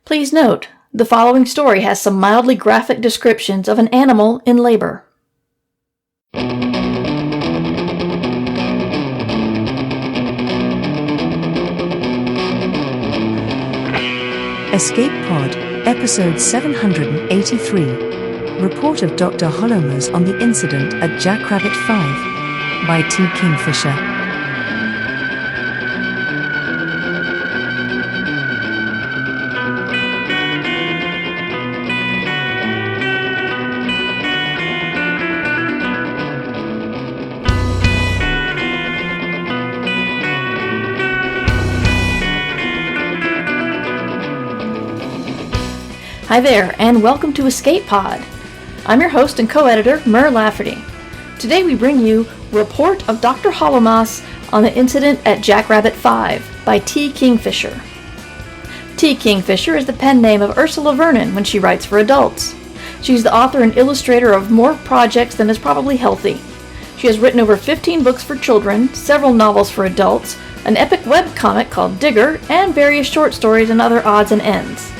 Please note, the following story has some mildly graphic descriptions of an animal in labor. Escape Pod, Episode 783. Report of Dr. Hollowmas on the incident at Jackrabbit 5 by T. Kingfisher. Hi there, and welcome to Escape Pod. I'm your host and co-editor, Mur Lafferty. Today we bring you Report of Dr. Hollowmas on the incident at Jackrabbit 5 by T. Kingfisher. T. Kingfisher is the pen name of Ursula Vernon when she writes for adults. She's the author and illustrator of more projects than is probably healthy. She has written over 15 books for children, several novels for adults, an epic webcomic called Digger, and various short stories and other odds and ends.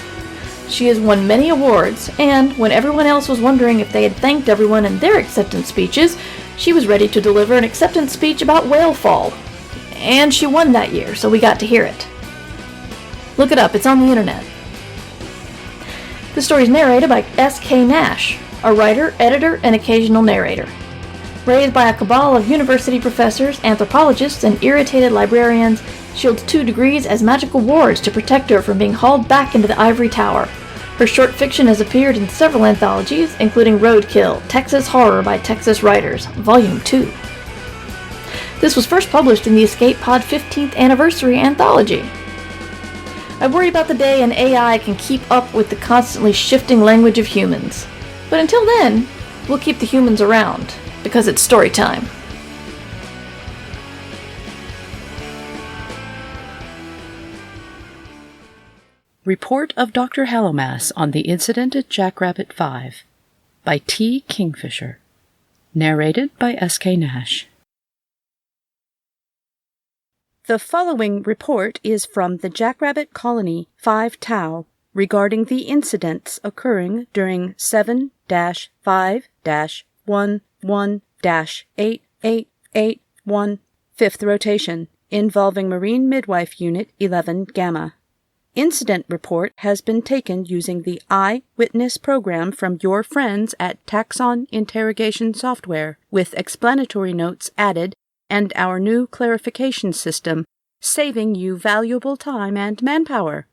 She has won many awards, and when everyone else was wondering if they had thanked everyone in their acceptance speeches, she was ready to deliver an acceptance speech about whale fall. And she won that year, so we got to hear it. Look it up, it's on the internet. The story is narrated by S.K. Nash, a writer, editor, and occasional narrator. Raised by a cabal of university professors, anthropologists, and irritated librarians, she holds 2 degrees as magical wards to protect her from being hauled back into the ivory tower. Her short fiction has appeared in several anthologies, including Roadkill, Texas Horror by Texas Writers, Volume 2. This was first published in the Escape Pod 15th Anniversary Anthology. I worry about the day an AI can keep up with the constantly shifting language of humans. But until then, we'll keep the humans around, because it's story time. Report of Dr. Hollowmas on the incident at Jackrabbit 5 by T. Kingfisher. Narrated by S.K. Nash. The following report is from the Jackrabbit Colony 5 Tau regarding the incidents occurring during 7-5-11-8881 5th rotation involving Marine Midwife Unit 11 Gamma. Incident report has been taken using the Eyewitness program from your friends at Taxon Interrogation Software, with explanatory notes added and our new clarification system, saving you valuable time and manpower.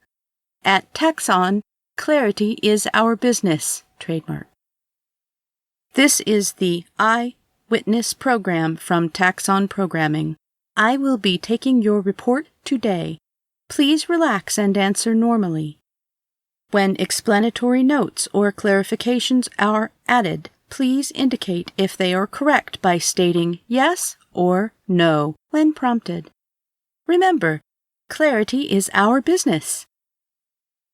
At Taxon, clarity is our business. Trademark. This is the Eyewitness program from Taxon Programming. I will be taking your report today. Please relax and answer normally. When explanatory notes or clarifications are added, please indicate if they are correct by stating yes or no when prompted. Remember, clarity is our business.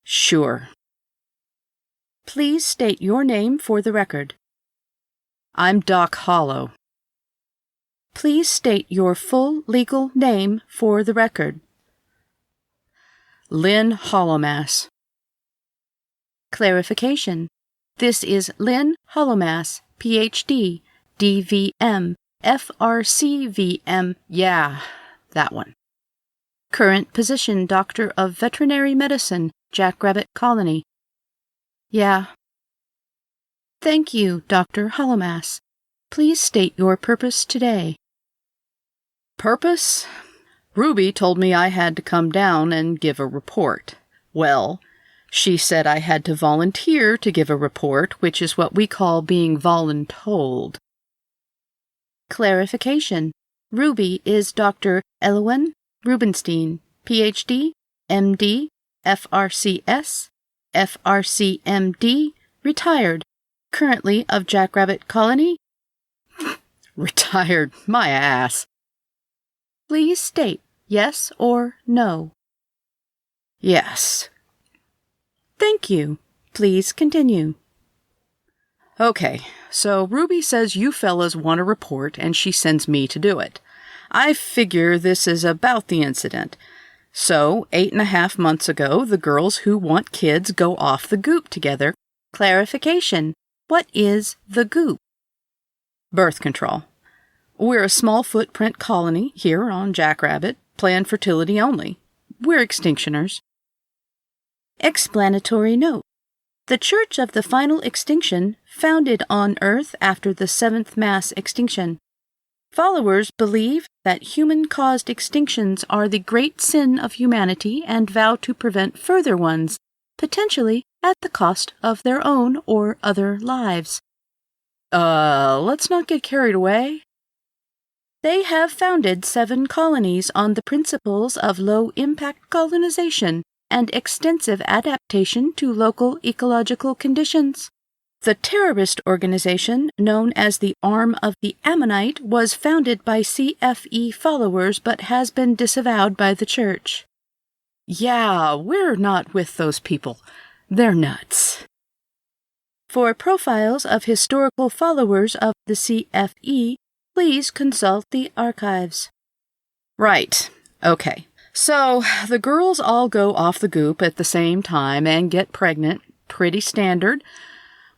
Sure. Please state your name for the record. I'm Doc Hollow. Please state your full legal name for the record. Lynn Hollowmas. Clarification. This is Lynn Hollowmas, Ph.D., D.V.M., F.R.C.V.M. Yeah, that one. Current position, Doctor of Veterinary Medicine, Jackrabbit Colony. Yeah. Thank you, Dr. Hollowmas. Please state your purpose today. Purpose? Ruby told me I had to come down and give a report. Well, she said I had to volunteer to give a report, which is what we call being voluntold. Clarification. Ruby is Dr. Elwyn Rubenstein, Ph.D., M.D., F.R.C.S., F.R.C.M.D., retired, currently of Jackrabbit Colony. Retired, my ass. Please state yes or no. Yes. Thank you. Please continue. Okay, so Ruby says you fellas want a report and she sends me to do it. I figure this is about the incident. So, 8.5 months ago, the girls who want kids go off the goop together. Clarification. What is the goop? Birth control. We're a small footprint colony here on Jackrabbit, planned fertility only. We're extinctioners. Explanatory note. The Church of the Final Extinction, founded on Earth after the seventh mass extinction. Followers believe that human-caused extinctions are the great sin of humanity and vow to prevent further ones, potentially at the cost of their own or other lives. Let's not get carried away. They have founded 7 colonies on the principles of low-impact colonization and extensive adaptation to local ecological conditions. The terrorist organization, known as the Arm of the Ammonite, was founded by CFE followers but has been disavowed by the Church. Yeah, we're not with those people. They're nuts. For profiles of historical followers of the CFE, please consult the archives. Right. Okay. So, the girls all go off the goop at the same time and get pregnant. Pretty standard.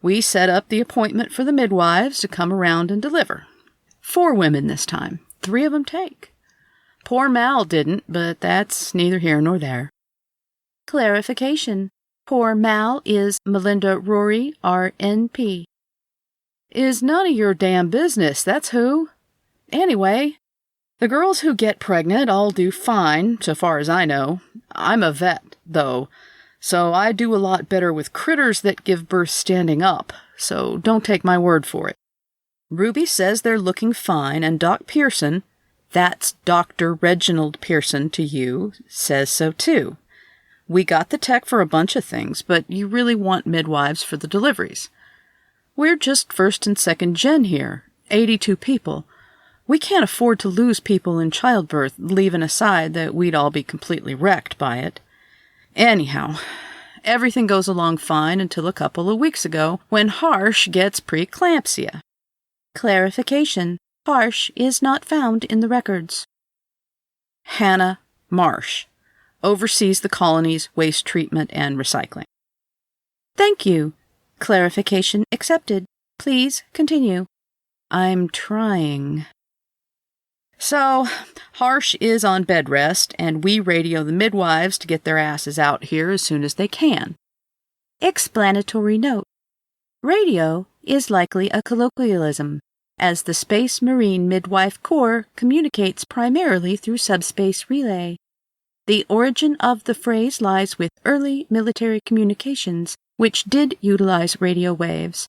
We set up the appointment for the midwives to come around and deliver. 4 women this time. 3 of them take. Poor Mal didn't, but that's neither here nor there. Clarification. Poor Mal is Melinda Rory, RNP. Is none of your damn business, that's who. Anyway, the girls who get pregnant all do fine, so far as I know. I'm a vet, though, so I do a lot better with critters that give birth standing up, so don't take my word for it. Ruby says they're looking fine, and Doc Pearson, that's Dr. Reginald Pearson to you, says so too. We got the tech for a bunch of things, but you really want midwives for the deliveries. We're just first and second gen here, 82 people. We can't afford to lose people in childbirth, leaving aside that we'd all be completely wrecked by it. Anyhow, everything goes along fine until a couple of weeks ago when Harsh gets preeclampsia. Clarification. Harsh is not found in the records. Hannah Marsh oversees the colony's waste treatment and recycling. Thank you. Clarification accepted. Please continue. I'm trying. So, Harsh is on bed rest, and we radio the midwives to get their asses out here as soon as they can. Explanatory note. Radio is likely a colloquialism, as the Space Marine Midwife Corps communicates primarily through subspace relay. The origin of the phrase lies with early military communications, which did utilize radio waves.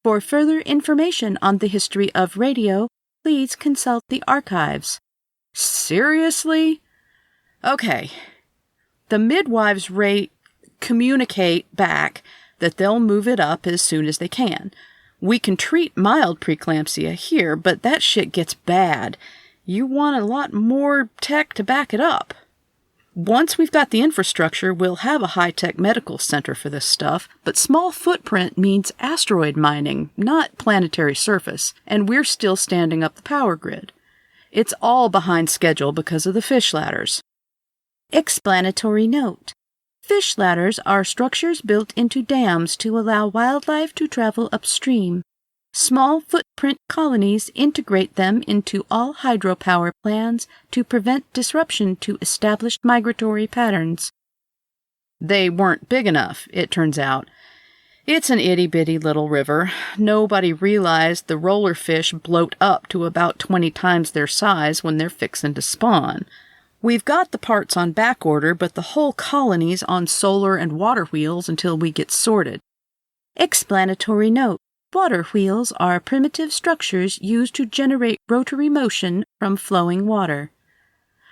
For further information on the history of radio, please consult the archives. Seriously? Okay. The midwives communicate back that they'll move it up as soon as they can. We can treat mild preeclampsia here, but that shit gets bad. You want a lot more tech to back it up. Once we've got the infrastructure, we'll have a high-tech medical center for this stuff, but small footprint means asteroid mining, not planetary surface, and we're still standing up the power grid. It's all behind schedule because of the fish ladders. Explanatory note. Fish ladders are structures built into dams to allow wildlife to travel upstream. Small footprint colonies integrate them into all hydropower plans to prevent disruption to established migratory patterns. They weren't big enough, it turns out. It's an itty-bitty little river. Nobody realized the roller fish bloat up to about 20 times their size when they're fixin' to spawn. We've got the parts on back order, but the whole colony's on solar and water wheels until we get sorted. Explanatory note. Water wheels are primitive structures used to generate rotary motion from flowing water.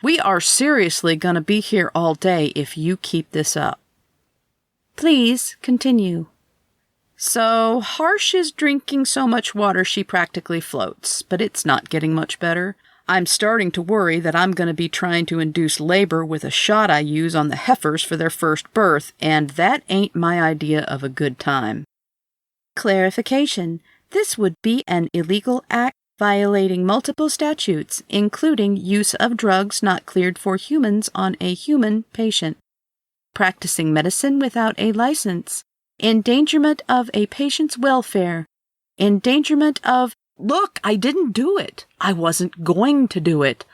We are seriously gonna be here all day if you keep this up. Please continue. So, Harsh is drinking so much water she practically floats, but it's not getting much better. I'm starting to worry that I'm going to be trying to induce labor with a shot I use on the heifers for their first birth, and that ain't my idea of a good time. Clarification. This would be an illegal act violating multiple statutes, including use of drugs not cleared for humans on a human patient, practicing medicine without a license, endangerment of a patient's welfare, endangerment of— Look, I didn't do it. I wasn't going to do it.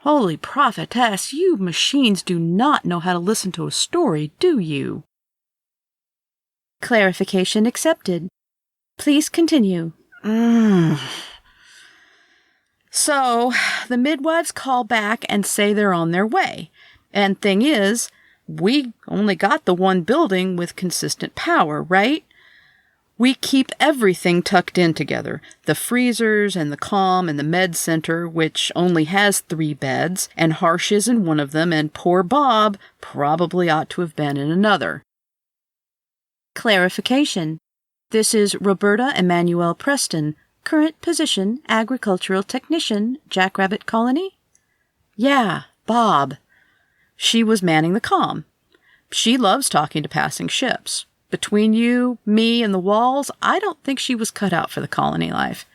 Holy prophetess, you machines do not know how to listen to a story, do you? Clarification accepted. Please continue. So, the midwives call back and say they're on their way. And thing is, we only got the one building with consistent power, right? We keep everything tucked in together. The freezers and the comm and the med center, which only has 3 beds, and Harsh is in one of them, and poor Bob probably ought to have been in another. Clarification. This is Roberta Emanuel Preston, current position agricultural technician, Jackrabbit Colony? Yeah, Bob. She was manning the comm. She loves talking to passing ships. Between you, me, and the walls, I don't think she was cut out for the colony life.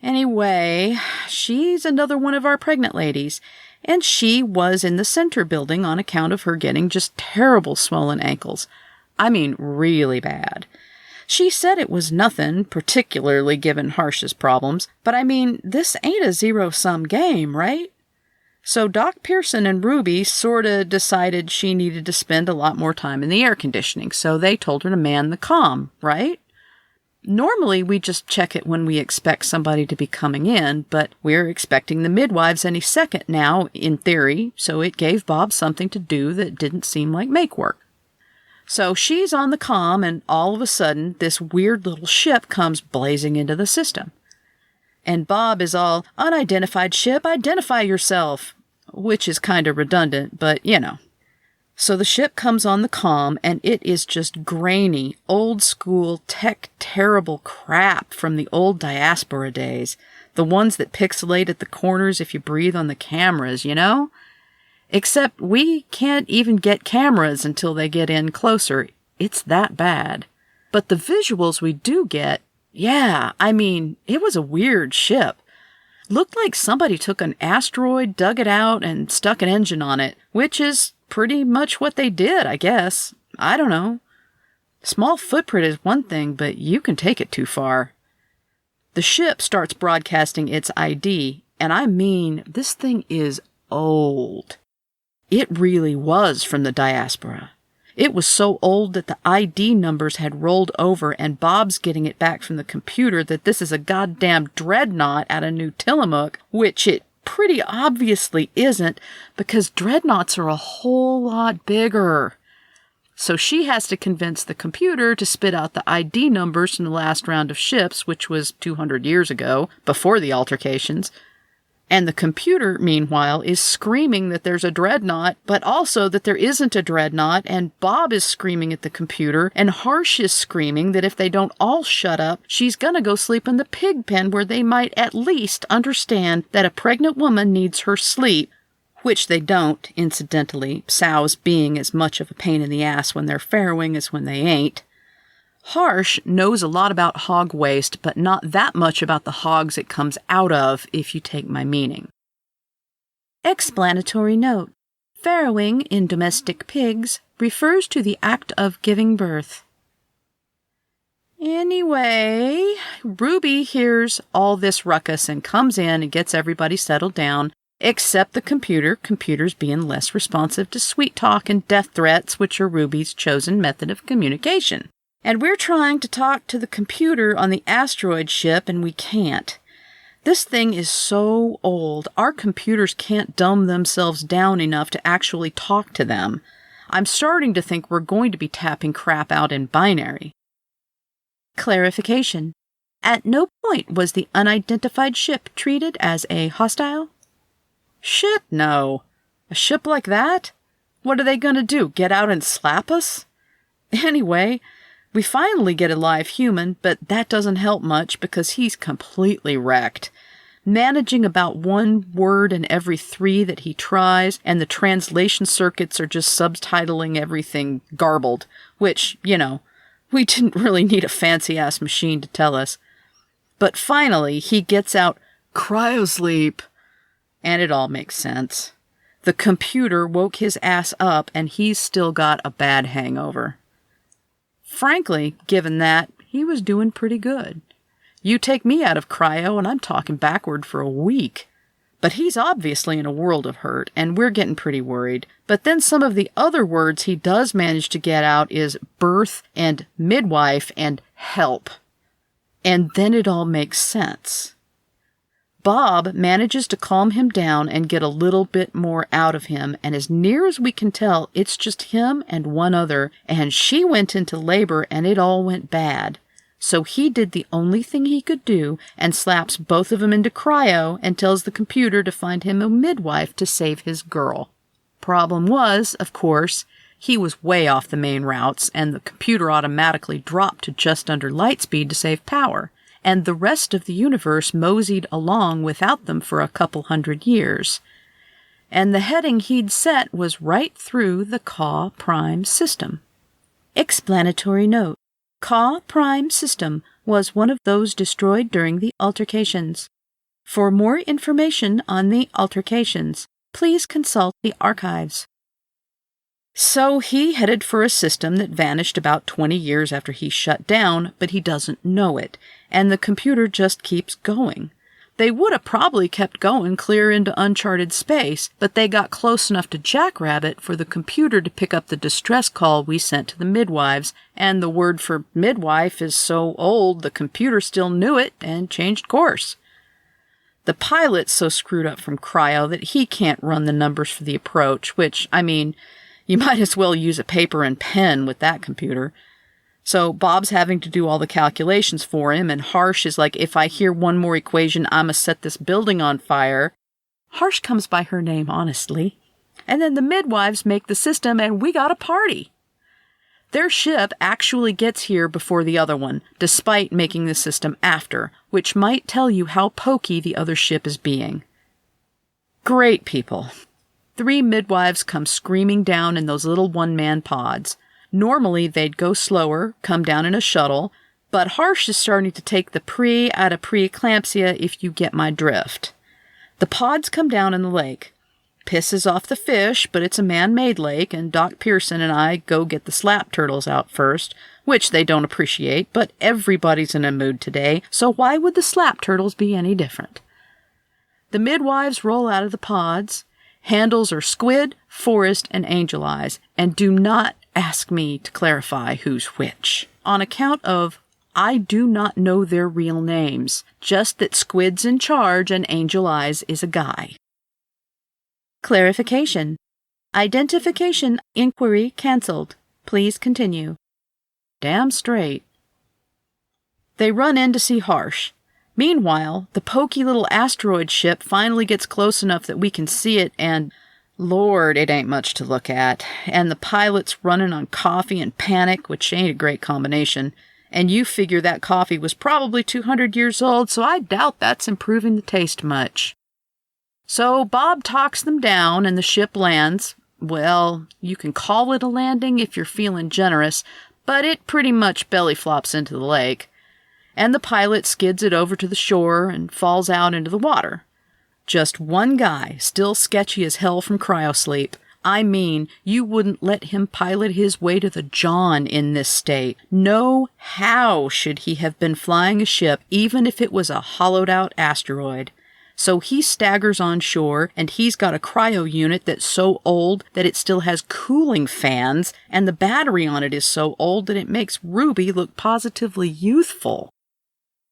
Anyway, she's another one of our pregnant ladies, and she was in the center building on account of her getting just terrible swollen ankles. I mean, really bad. She said it was nothing, particularly given Harsh's problems, but I mean, this ain't a zero-sum game, right? So Doc Pearson and Ruby sorta decided she needed to spend a lot more time in the air conditioning, so they told her to man the comm, right? Normally, we just check it when we expect somebody to be coming in, but we're expecting the midwives any second now, in theory, so it gave Bob something to do that didn't seem like make work. So she's on the comm, and all of a sudden, this weird little ship comes blazing into the system. And Bob is all, "Unidentified ship, identify yourself," which is kind of redundant, but you know. So the ship comes on the comm, and it is just grainy, old-school, tech-terrible crap from the old diaspora days. The ones that pixelate at the corners if you breathe on the cameras, you know? Except we can't even get cameras until they get in closer. It's that bad. But the visuals we do get, yeah, I mean, it was a weird ship. Looked like somebody took an asteroid, dug it out, and stuck an engine on it, which is pretty much what they did, I guess. I don't know. Small footprint is one thing, but you can take it too far. The ship starts broadcasting its ID, and I mean, this thing is old. It really was from the diaspora. It was so old that the ID numbers had rolled over, and Bob's getting it back from the computer that this is a goddamn dreadnought out of New Tillamook, which it pretty obviously isn't, because dreadnoughts are a whole lot bigger. So she has to convince the computer to spit out the ID numbers from the last round of ships, which was 200 years ago, before the altercations. And the computer, meanwhile, is screaming that there's a dreadnought, but also that there isn't a dreadnought, and Bob is screaming at the computer, and Harsh is screaming that if they don't all shut up, she's gonna go sleep in the pig pen where they might at least understand that a pregnant woman needs her sleep, which they don't, incidentally, sows being as much of a pain in the ass when they're farrowing as when they ain't. Harsh knows a lot about hog waste, but not that much about the hogs it comes out of, if you take my meaning. Explanatory note. Farrowing in domestic pigs refers to the act of giving birth. Anyway, Ruby hears all this ruckus and comes in and gets everybody settled down, except the computers being less responsive to sweet talk and death threats, which are Ruby's chosen method of communication. And we're trying to talk to the computer on the asteroid ship, and we can't. This thing is so old, our computers can't dumb themselves down enough to actually talk to them. I'm starting to think we're going to be tapping crap out in binary. Clarification. At no point was the unidentified ship treated as a hostile? Shit, no. A ship like that? What are they going to do, get out and slap us? Anyway, we finally get a live human, but that doesn't help much because he's completely wrecked. Managing about 1 word in every 3 that he tries, and the translation circuits are just subtitling everything garbled, which, you know, we didn't really need a fancy-ass machine to tell us. But finally, he gets out, Cryosleep. And it all makes sense. The computer woke his ass up and he's still got a bad hangover. Frankly, given that, he was doing pretty good. You take me out of cryo and I'm talking backward for a week. But he's obviously in a world of hurt, and we're getting pretty worried. But then some of the other words he does manage to get out is birth and midwife and help. And then it all makes sense. Bob manages to calm him down and get a little bit more out of him, and as near as we can tell, it's just him and one other, and she went into labor and it all went bad. So he did the only thing he could do and slaps both of them into cryo and tells the computer to find him a midwife to save his girl. Problem was, of course, he was way off the main routes and the computer automatically dropped to just under light speed to save power, and the rest of the universe moseyed along without them for a couple 100 years. And the heading he'd set was right through the Ka Prime system. Explanatory note. Ka Prime system was one of those destroyed during the altercations. For more information on the altercations, please consult the archives. So he headed for a system that vanished about 20 years after he shut down, but he doesn't know it, and the computer just keeps going. They would have probably kept going clear into uncharted space, but they got close enough to Jackrabbit for the computer to pick up the distress call we sent to the midwives, and the word for midwife is so old the computer still knew it and changed course. The pilot's so screwed up from cryo that he can't run the numbers for the approach, which, I mean, you might as well use a paper and pen with that computer. So Bob's having to do all the calculations for him, and Harsh is like, if I hear one more equation, I'ma set this building on fire. Harsh comes by her name, honestly. And then the midwives make the system, and we got a party. Their ship actually gets here before the other one, despite making the system after, which might tell you how pokey the other ship is being. Great people. 3 midwives come screaming down in those little one-man pods. Normally, they'd go slower, come down in a shuttle, but Harsh is starting to take the pre out of preeclampsia if you get my drift. The pods come down in the lake. Pisses off the fish, but it's a man-made lake, and Doc Pearson and I go get the slap turtles out first, which they don't appreciate, but everybody's in a mood today, so why would the slap turtles be any different? The midwives roll out of the pods. Handles are Squid, Forrest, and Angel Eyes, and do not ask me to clarify who's which, on account of I do not know their real names, just that Squid's in charge and Angel Eyes is a guy. Clarification. Identification inquiry cancelled. Please continue. Damn straight. They run in to see Harsh. Meanwhile, the pokey little asteroid ship finally gets close enough that we can see it, and Lord, it ain't much to look at. And the pilot's running on coffee and panic, which ain't a great combination. And you figure that coffee was probably 200 years old, so I doubt that's improving the taste much. So Bob talks them down, and the ship lands. Well, you can call it a landing if you're feeling generous, but it pretty much belly flops into the lake. And the pilot skids it over to the shore and falls out into the water. Just one guy, still sketchy as hell from cryosleep. I mean, you wouldn't let him pilot his way to the John in this state. No how should he have been flying a ship, even if it was a hollowed-out asteroid. So he staggers on shore, and he's got a cryo unit that's so old that it still has cooling fans, and the battery on it is so old that it makes Ruby look positively youthful.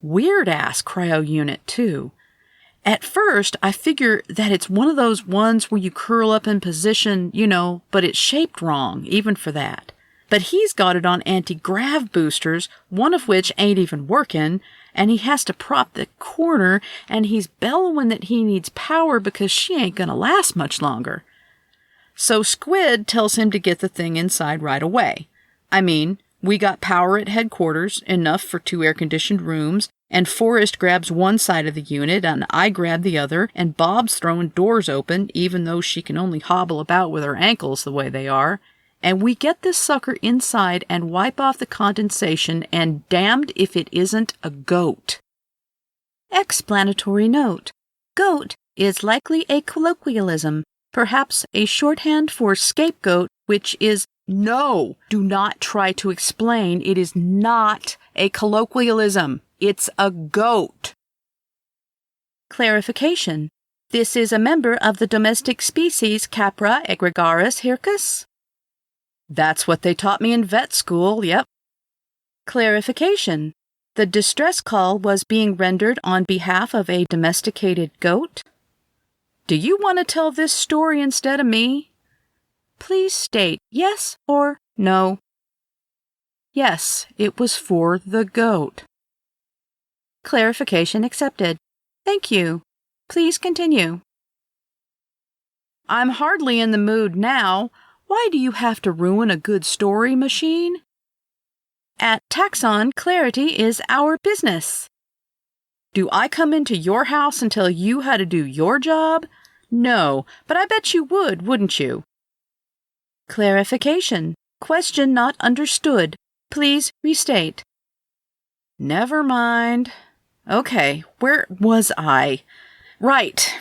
Weird-ass cryo unit, too. At first, I figure that it's one of those ones where you curl up in position, but it's shaped wrong, even for that. But he's got it on anti-grav boosters, one of which ain't even working, and he has to prop the corner, and he's bellowing that he needs power because she ain't gonna last much longer. So Squid tells him to get the thing inside right away. I mean, we got power at headquarters, enough for 2 air-conditioned rooms, and Forrest grabs one side of the unit, and I grab the other, and Bob's throwing doors open, even though she can only hobble about with her ankles the way they are, and we get this sucker inside and wipe off the condensation, and damned if it isn't a goat. Explanatory note. Goat is likely a colloquialism, perhaps a shorthand for scapegoat, which is no. Do not try to explain. It is not a colloquialism. It's a goat. Clarification. This is a member of the domestic species Capra egregaris hircus? That's what they taught me in vet school, yep. Clarification. The distress call was being rendered on behalf of a domesticated goat? Do you want to tell this story instead of me? Please state yes or no. Yes, it was for the goat. Clarification accepted. Thank you. Please continue. I'm hardly in the mood now. Why do you have to ruin a good story, machine? At Taxon, clarity is our business. Do I come into your house and tell you how to do your job? No, but I bet you would, wouldn't you? Clarification. Question not understood. Please restate. Never mind. Okay, where was I? Right.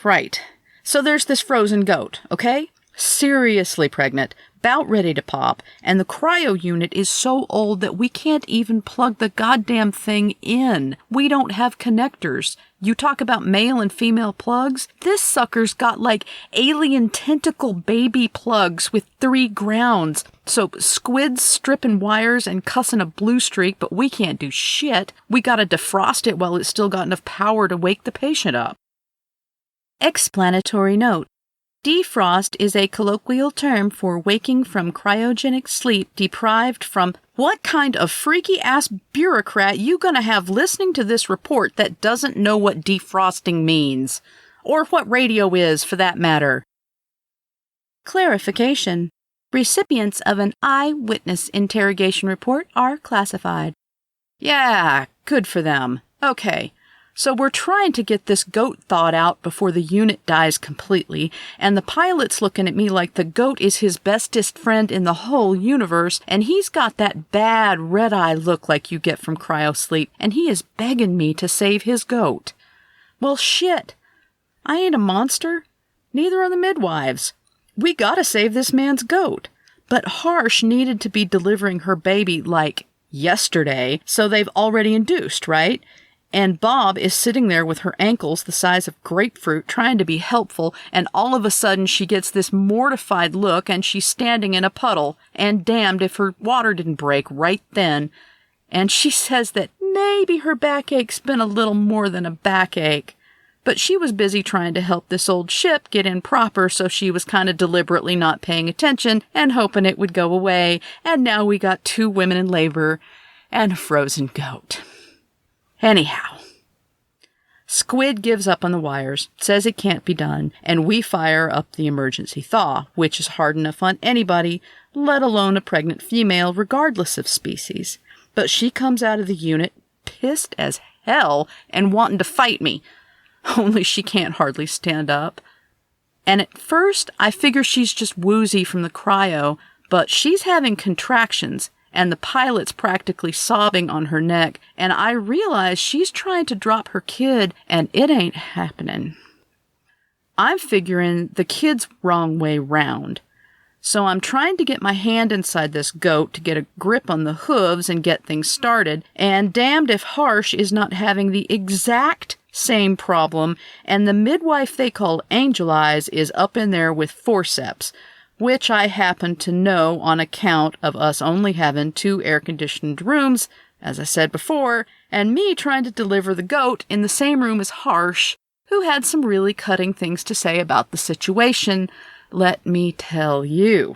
So there's this frozen goat, okay? Seriously pregnant, about ready to pop, and the cryo unit is so old that we can't even plug the goddamn thing in. We don't have connectors. You talk about male and female plugs? This sucker's got like alien tentacle baby plugs with 3 grounds. So squids stripping wires and cussing a blue streak, but we can't do shit. We gotta defrost it while it's still got enough power to wake the patient up. Explanatory note. Defrost is a colloquial term for waking from cryogenic sleep deprived from what kind of freaky-ass bureaucrat you gonna have listening to this report that doesn't know what defrosting means? Or what radio is, for that matter? Clarification. Recipients of an eyewitness interrogation report are classified. Yeah, good for them. Okay. So we're trying to get this goat thawed out before the unit dies completely, and the pilot's looking at me like the goat is his bestest friend in the whole universe, and he's got that bad red-eye look like you get from cryosleep, and he is begging me to save his goat. Well, shit. I ain't a monster. Neither are the midwives. We gotta save this man's goat. But Harsh needed to be delivering her baby, like, yesterday, so they've already induced, right? And Bob is sitting there with her ankles the size of grapefruit trying to be helpful, and all of a sudden she gets this mortified look and she's standing in a puddle, and damned if her water didn't break right then. And she says that maybe her backache's been a little more than a backache. But she was busy trying to help this old ship get in proper, so she was kind of deliberately not paying attention and hoping it would go away, and now we got 2 women in labor and a frozen goat. Anyhow, Squid gives up on the wires, says it can't be done, and we fire up the emergency thaw, which is hard enough on anybody, let alone a pregnant female, regardless of species. But she comes out of the unit pissed as hell and wanting to fight me, only she can't hardly stand up. And at first, I figure she's just woozy from the cryo, but she's having contractions, and the pilot's practically sobbing on her neck, and I realize she's trying to drop her kid, and it ain't happening. I'm figuring the kid's wrong way round. So I'm trying to get my hand inside this goat to get a grip on the hooves and get things started, and damned if Harsh is not having the exact same problem, and the midwife they call Angel Eyes is up in there with forceps, which I happen to know on account of us only having 2 air-conditioned rooms, as I said before, and me trying to deliver the goat in the same room as Harsh, who had some really cutting things to say about the situation, let me tell you.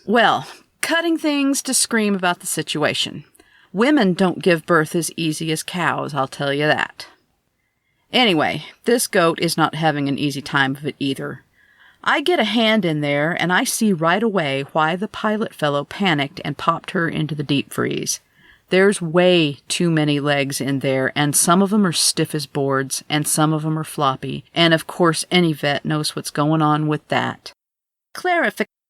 Well, cutting things to scream about the situation. Women don't give birth as easy as cows, I'll tell you that. Anyway, this goat is not having an easy time of it either. I get a hand in there, and I see right away why the pilot fellow panicked and popped her into the deep freeze. There's way too many legs in there, and some of them are stiff as boards, and some of them are floppy, and of course any vet knows what's going on with that.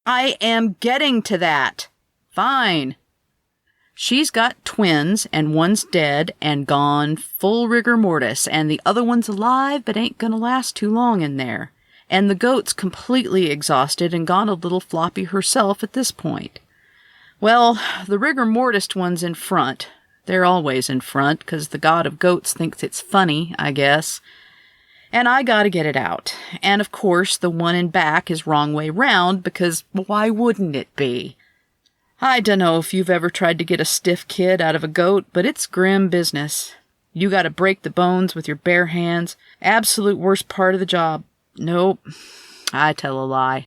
I am getting to that. Fine. She's got twins, and one's dead and gone full rigor mortis, and the other one's alive but ain't gonna last too long in there. And the goat's completely exhausted and gone a little floppy herself at this point. Well, the rigor mortis one's in front. They're always in front, 'cause the god of goats thinks it's funny, I guess. And I gotta get it out. And of course, the one in back is wrong way round, because why wouldn't it be? I dunno if you've ever tried to get a stiff kid out of a goat, but it's grim business. You gotta break the bones with your bare hands. Absolute worst part of the job. Nope. I tell a lie.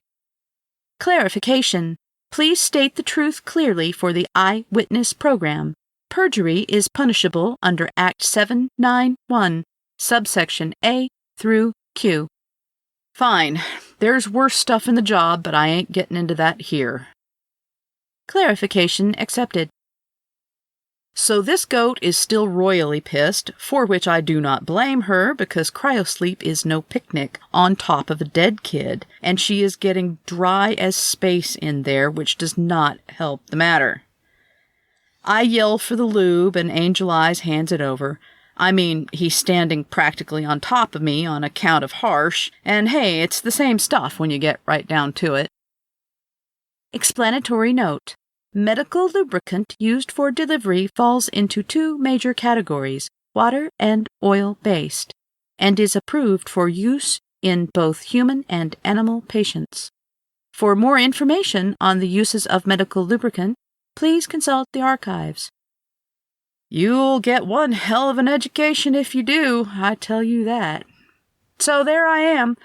Clarification. Please state the truth clearly for the Eyewitness Program. Perjury is punishable under Act 791, subsection A through Q. Fine. There's worse stuff in the job, but I ain't getting into that here. Clarification accepted. So this goat is still royally pissed, for which I do not blame her, because cryosleep is no picnic on top of a dead kid, and she is getting dry as space in there, which does not help the matter. I yell for the lube, and Angel Eyes hands it over. I mean, he's standing practically on top of me on account of harsh, and hey, it's the same stuff when you get right down to it. Explanatory note. Medical lubricant used for delivery falls into two major categories, water and oil-based, and is approved for use in both human and animal patients. For more information on the uses of medical lubricant, please consult the archives. You'll get one hell of an education if you do, I tell you that. So there I am,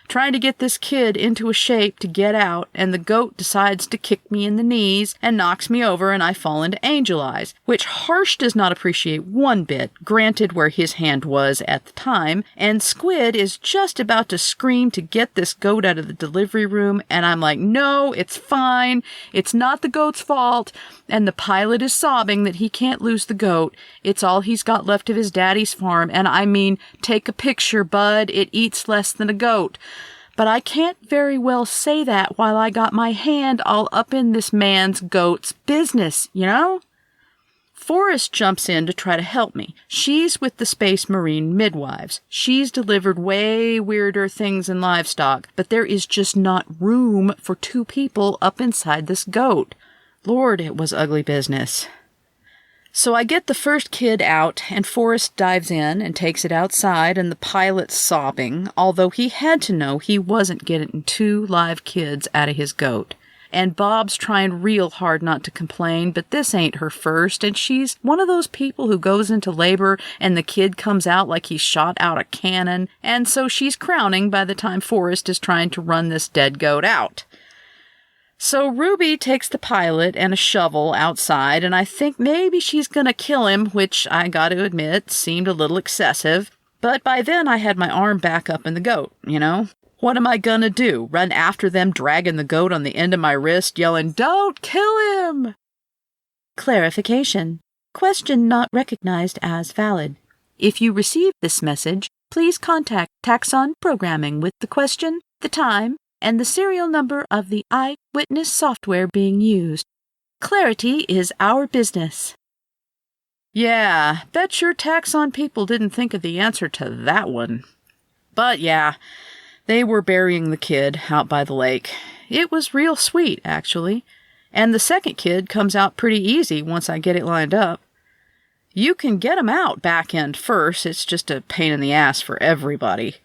trying to get this kid into a shape to get out, and the goat decides to kick me in the knees and knocks me over, and I fall into Angel Eyes, which Harsh does not appreciate one bit, granted where his hand was at the time, and Squid is just about to scream to get this goat out of the delivery room, and I'm like, no, it's fine, it's not the goat's fault, and the pilot is sobbing that he can't lose the goat, it's all he's got left of his daddy's farm, and I mean, take a picture, bud, it eats less than a goat. But I can't very well say that while I got my hand all up in this man's goat's business, you know? Forrest jumps in to try to help me. She's with the Space Marine midwives. She's delivered way weirder things in livestock, but there is just not room for two people up inside this goat. Lord, it was ugly business. So I get the first kid out, and Forrest dives in and takes it outside, and the pilot's sobbing, although he had to know he wasn't getting two live kids out of his goat. And Bob's trying real hard not to complain, but this ain't her first, and she's one of those people who goes into labor and the kid comes out like he's shot out a cannon, and so she's crowning by the time Forrest is trying to run this dead goat out. So Ruby takes the pilot and a shovel outside, and I think maybe she's gonna kill him, which I gotta admit seemed a little excessive. But by then I had my arm back up in the goat, you know? What am I gonna do? Run after them, dragging the goat on the end of my wrist, yelling, "Don't kill him!" Clarification. Question not recognized as valid. If you receive this message, please contact Taxon Programming with the question, the time, and the serial number of the Eyewitness software being used. Clarity is our business. Yeah, bet your Taxon people didn't think of the answer to that one. But yeah, they were burying the kid out by the lake. It was real sweet, actually. And the second kid comes out pretty easy once I get it lined up. You can get 'em out back end first, it's just a pain in the ass for everybody.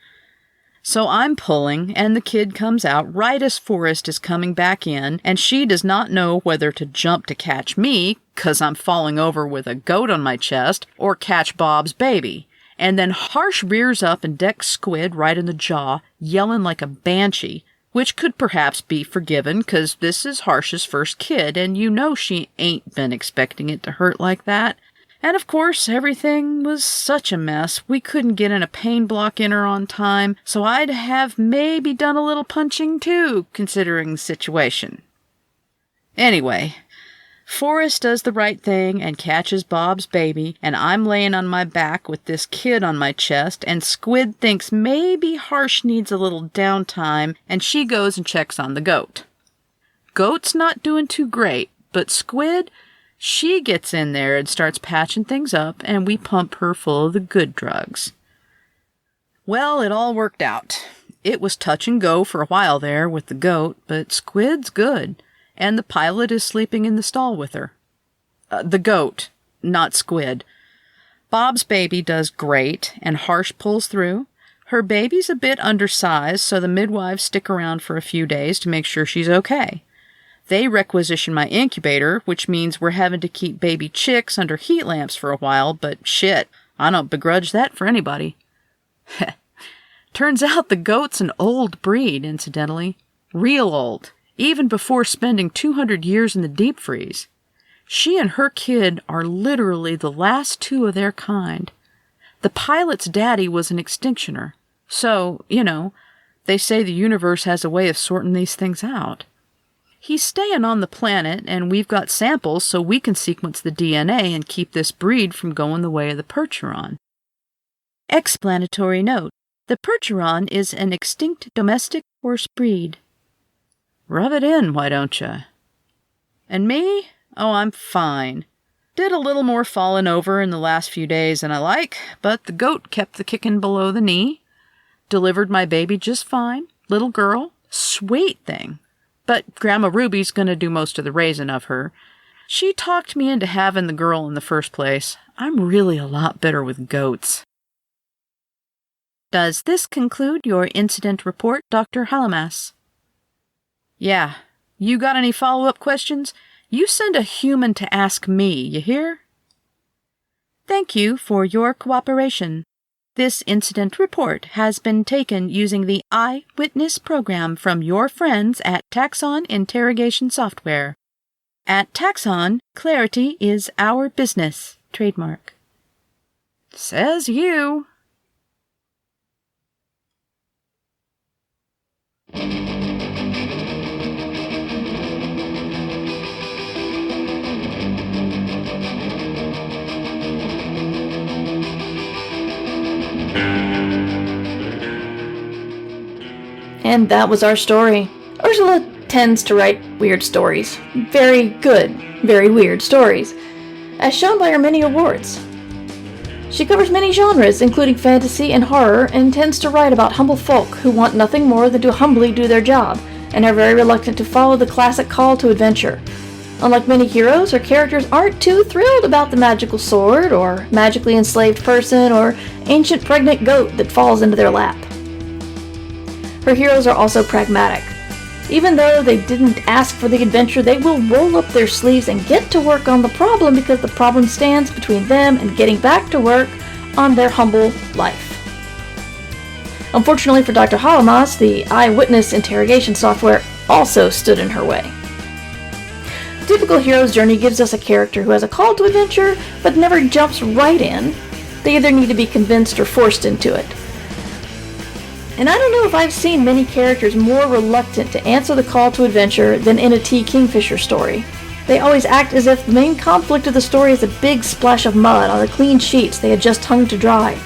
So I'm pulling, and the kid comes out right as Forrest is coming back in, and she does not know whether to jump to catch me, 'cause I'm falling over with a goat on my chest, or catch Bob's baby. And then Harsh rears up and decks Squid right in the jaw, yelling like a banshee, which could perhaps be forgiven, 'cause this is Harsh's first kid, and you know she ain't been expecting it to hurt like that. And of course, everything was such a mess, we couldn't get in a pain block in her on time, so I'd have maybe done a little punching too, considering the situation. Anyway, Forrest does the right thing and catches Bob's baby, and I'm laying on my back with this kid on my chest, and Squid thinks maybe Harsh needs a little downtime, and she goes and checks on the goat. Goat's not doing too great, but Squid, She gets in there and starts patching things up, and we pump her full of the good drugs. Well, it all worked out. It was touch and go for a while there with the goat, but Squid's good, and the pilot is sleeping in the stall with her. The goat, not Squid. Bob's baby does great, and Harsh pulls through. Her baby's a bit undersized, so the midwives stick around for a few days to make sure she's okay. They requisition my incubator, which means we're having to keep baby chicks under heat lamps for a while, but shit, I don't begrudge that for anybody. Turns out the goat's an old breed, incidentally. Real old, even before spending 200 years in the deep freeze. She and her kid are literally the last two of their kind. The pilot's daddy was an extinctioner. So, they say the universe has a way of sorting these things out. He's staying on the planet, and we've got samples so we can sequence the DNA and keep this breed from going the way of the Percheron. Explanatory note. The Percheron is an extinct domestic horse breed. Rub it in, why don't you? And me? Oh, I'm fine. Did a little more falling over in the last few days than I like, but the goat kept the kicking below the knee. Delivered my baby just fine. Little girl. Sweet thing. But Grandma Ruby's gonna do most of the raising of her. She talked me into having the girl in the first place. I'm really a lot better with goats. Does this conclude your incident report, Dr. Hollowmas? Yeah. You got any follow-up questions? You send a human to ask me, you hear? Thank you for your cooperation. This incident report has been taken using the Eyewitness program from your friends at Taxon Interrogation Software. At Taxon, clarity is our business. Trademark. Says you. And that was our story. Ursula tends to write weird stories. Very good, very weird stories, as shown by her many awards. She covers many genres, including fantasy and horror, and tends to write about humble folk who want nothing more than to humbly do their job, and are very reluctant to follow the classic call to adventure. Unlike many heroes, her characters aren't too thrilled about the magical sword, or magically enslaved person, or ancient pregnant goat that falls into their lap. Her heroes are also pragmatic. Even though they didn't ask for the adventure, they will roll up their sleeves and get to work on the problem because the problem stands between them and getting back to work on their humble life. Unfortunately for Dr. Hollowmas, the Eyewitness interrogation software also stood in her way. The typical hero's journey gives us a character who has a call to adventure, but never jumps right in. They either need to be convinced or forced into it. And I don't know if I've seen many characters more reluctant to answer the call to adventure than in a T. Kingfisher story. They always act as if the main conflict of the story is a big splash of mud on the clean sheets they had just hung to dry,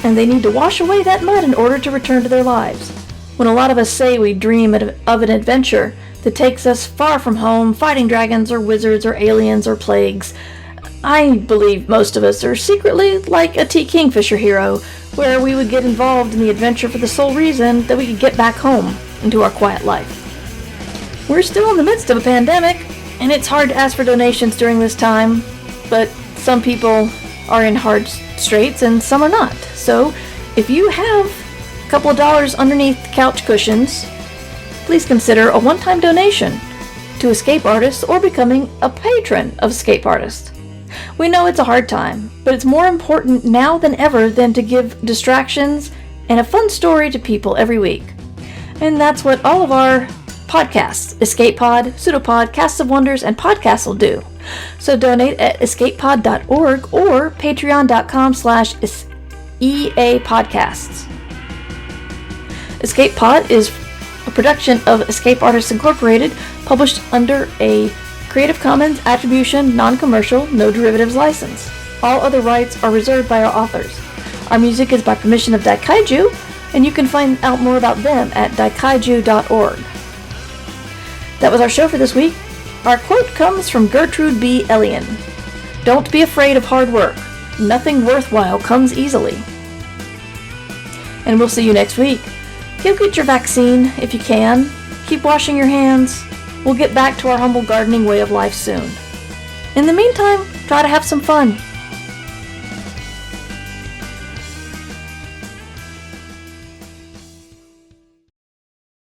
and they need to wash away that mud in order to return to their lives. When a lot of us say we dream of an adventure that takes us far from home, fighting dragons or wizards or aliens or plagues, I believe most of us are secretly like a T. Kingfisher hero, where we would get involved in the adventure for the sole reason that we could get back home into our quiet life. We're still in the midst of a pandemic, and it's hard to ask for donations during this time, but some people are in hard straits and some are not. So if you have a couple of dollars underneath the couch cushions, please consider a one-time donation to Escape Artists or becoming a patron of Escape Artists. We know it's a hard time, but it's more important now than ever than to give distractions and a fun story to people every week. And that's what all of our podcasts, Escape Pod, Pseudopod, Casts of Wonders, and Podcasts will do. So donate at escapepod.org or patreon.com/EAPodcasts. Escape Pod is a production of Escape Artists Incorporated, published under a Creative Commons Attribution, Non-Commercial, No Derivatives license. All other rights are reserved by our authors. Our music is by permission of Daikaiju, and you can find out more about them at daikaiju.org. That was our show for this week. Our quote comes from Gertrude B. Elion. Don't be afraid of hard work. Nothing worthwhile comes easily. And we'll see you next week. Go get your vaccine if you can. Keep washing your hands. We'll get back to our humble gardening way of life soon. In the meantime, try to have some fun.